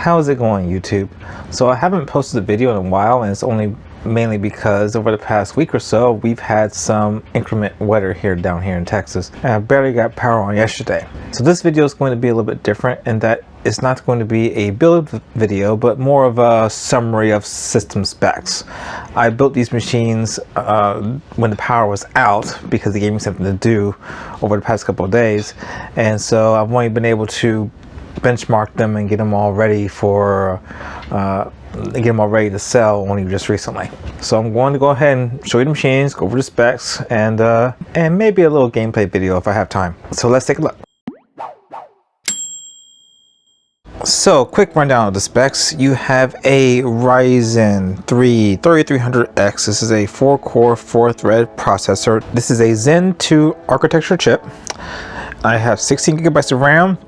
How's it going, YouTube? So I haven't posted a video in a while, and it's only mainly because over the past week or so we've had some inclement weather down here in Texas, and I barely got power on yesterday. So this video is going to be a little bit different in that it's not going to be a build video, but more of a summary of system specs. I built these machines when the power was out because they gave me something to do over the past couple of days, and so I've only been able to benchmark them and get them all ready for to sell only just recently. So I'm going to go ahead and show you the machines, go over the specs, and maybe a little gameplay video if I have time. So let's take a look. So quick rundown of the specs. You have a Ryzen 3 3300X. This is a 4-core 4-thread processor. This is a Zen 2 architecture chip. I have 16 gigabytes of RAM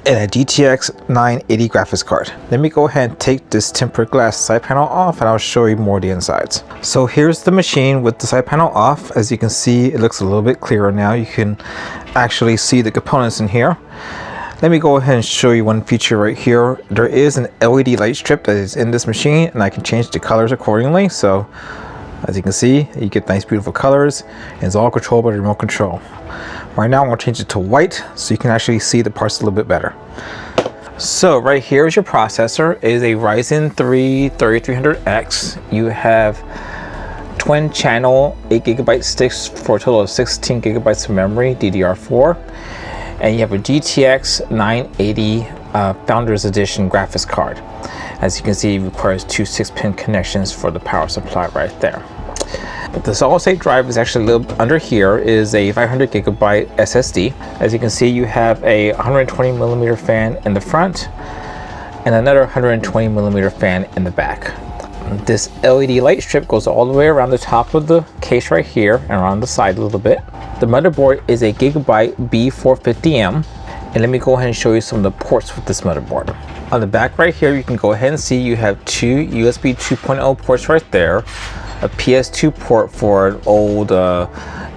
and a GTX 980 graphics card. Let me go ahead and take this tempered glass side panel off and I'll show you more of the insides. So here's the machine with the side panel off. As you can see, it looks a little bit clearer now. You can actually see the components in here. Let me go ahead and show you one feature right here. There is an LED light strip that is in this machine, and I can change the colors accordingly. So as you can see, you get nice beautiful colors, and it's all controlled by the remote control. Right now I'm going to change it to white so you can actually see the parts a little bit better. So right here is your processor. It is a Ryzen 3 3300X. You have twin channel 8 gigabyte sticks for a total of 16 gigabytes of memory, DDR4. And you have a GTX 980 Founders Edition graphics card. As you can see, it requires two 6-pin connections for the power supply right there. The solid state drive is actually a little under here, is a 500 gigabyte SSD. As you can see, you have a 120 millimeter fan in the front and another 120 millimeter fan in the back. This LED light strip goes all the way around the top of the case right here and around the side a little bit. The motherboard is a Gigabyte B450M, and let me go ahead and show you some of the ports with this motherboard. On the back right here, you can go ahead and see you have two USB 2.0 ports right there, a PS2 port for an old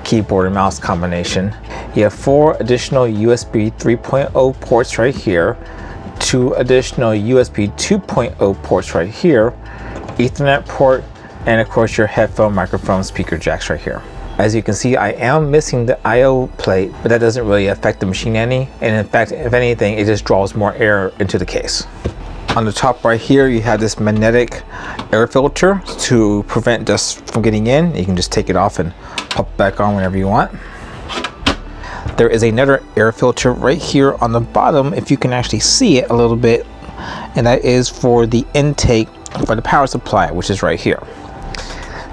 keyboard and mouse combination. You have 4 additional USB 3.0 ports right here, 2 additional USB 2.0 ports right here, Ethernet port, and of course your headphone, microphone, speaker jacks right here. As you can see, I am missing the I/O plate, but that doesn't really affect the machine any, and in fact, if anything, it just draws more air into the case. On the top right here, you have this magnetic air filter to prevent dust from getting in. You can just take it off and pop it back on whenever you want. There is another air filter right here on the bottom, if you can actually see it a little bit, and that is for the intake for the power supply, which is right here.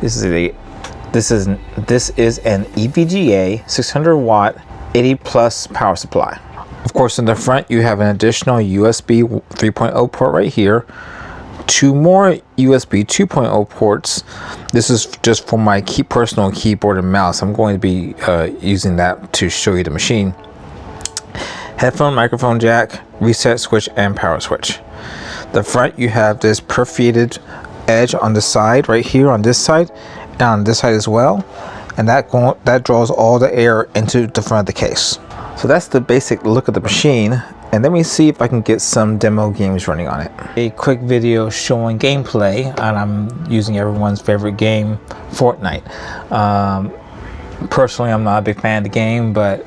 This is an EVGA 600 watt 80 plus power supply. Of course, in the front you have an additional USB 3.0 port right here, 2 more USB 2.0 ports. This is just for my personal keyboard and mouse. I'm going to be using that to show you the machine. Headphone, microphone jack, reset switch, and power switch. The front, you have this perforated edge on the side right here on this side and on this side as well, and that draws all the air into the front of the case. So that's the basic look of the machine, and let me see if I can get some demo games running on it. A quick video showing gameplay, and I'm using everyone's favorite game, Fortnite. Personally, I'm not a big fan of the game, but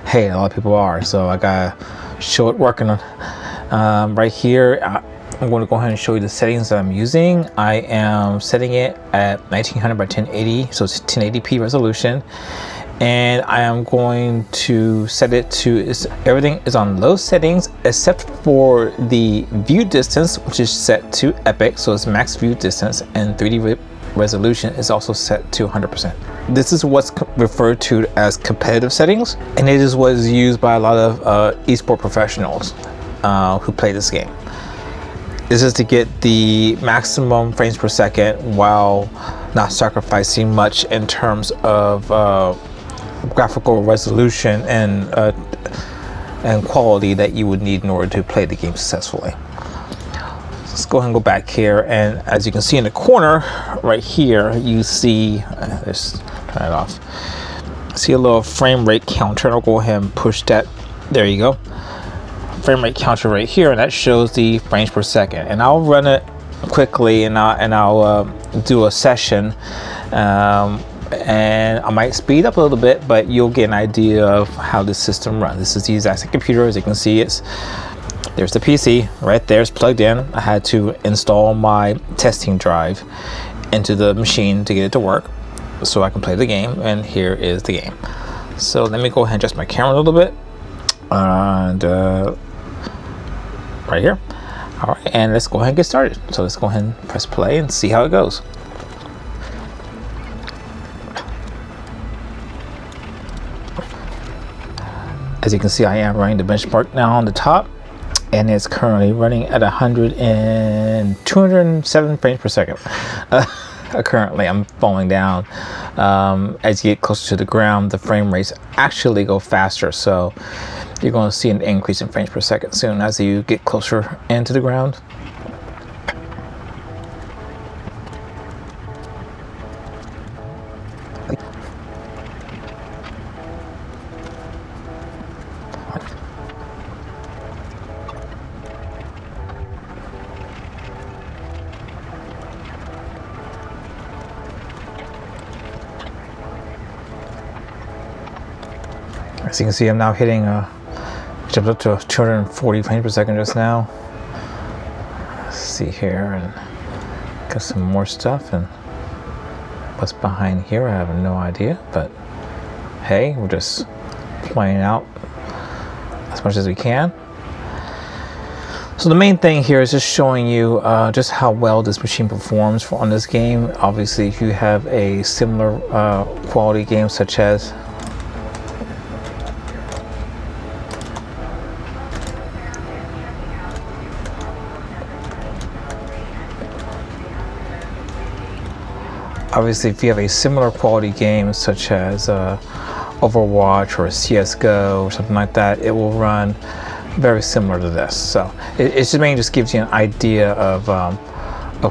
hey, a lot of people are, so I gotta show it working on. Right here, I'm going to go ahead and show you the settings that I'm using. I am setting it at 1900 by 1080, so it's 1080p resolution. And I am going to set it to, everything is on low settings except for the view distance, which is set to epic, so it's max view distance, and 3D resolution is also set to 100%. This is what's referred to as competitive settings, and it is what is used by a lot of esports professionals who play this game. This is to get the maximum frames per second while not sacrificing much in terms of graphical resolution and quality that you would need in order to play the game successfully. Let's go ahead and go back here, and as you can see in the corner right here, you see, let's turn it off. See a little frame rate counter. I'll go ahead and push that. There you go. frame rate counter right here, and that shows the frames per second. And I'll run it quickly, and I'll do a session, and I might speed up a little bit, but you'll get an idea of how this system runs. This is the exact same computer. As you can see, there's the PC right there. It's plugged in. I had to install my testing drive into the machine to get it to work so I can play the game, and here is the game. So let me go ahead and adjust my camera a little bit, and right here. All right, and let's go ahead and get started. So let's go ahead and press play and see how it goes. As you can see, I am running the benchmark now on the top, and it's currently running at 207 frames per second. Currently, I'm falling down. As you get closer to the ground, the frame rates actually go faster, so you're going to see an increase in frames per second soon as you get closer into the ground. As you can see, I'm now hitting jumped up to 240 frames per second just now. Let's see here, and got some more stuff, and what's behind here I have no idea, but hey, we're just playing out as much as we can. So the main thing here is just showing you just how well this machine performs on this game. Obviously, if you have a similar quality game such as if you have a similar quality game such as Overwatch or CSGO or something like that, it will run very similar to this. So it just mainly just gives you an idea of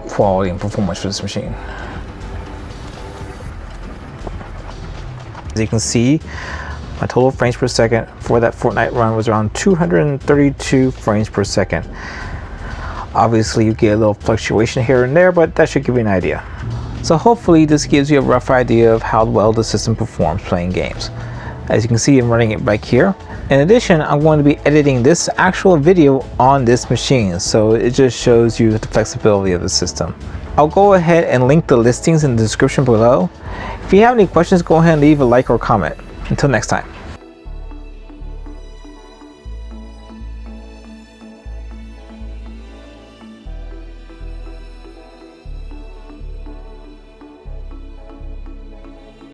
quality and performance for this machine. As you can see, my total frames per second for that Fortnite run was around 232 frames per second. Obviously, you get a little fluctuation here and there, but that should give you an idea. So hopefully this gives you a rough idea of how well the system performs playing games. As you can see, I'm running it back here. In addition, I'm going to be editing this actual video on this machine, so it just shows you the flexibility of the system. I'll go ahead and link the listings in the description below. If you have any questions, go ahead and leave a like or comment. Until next time.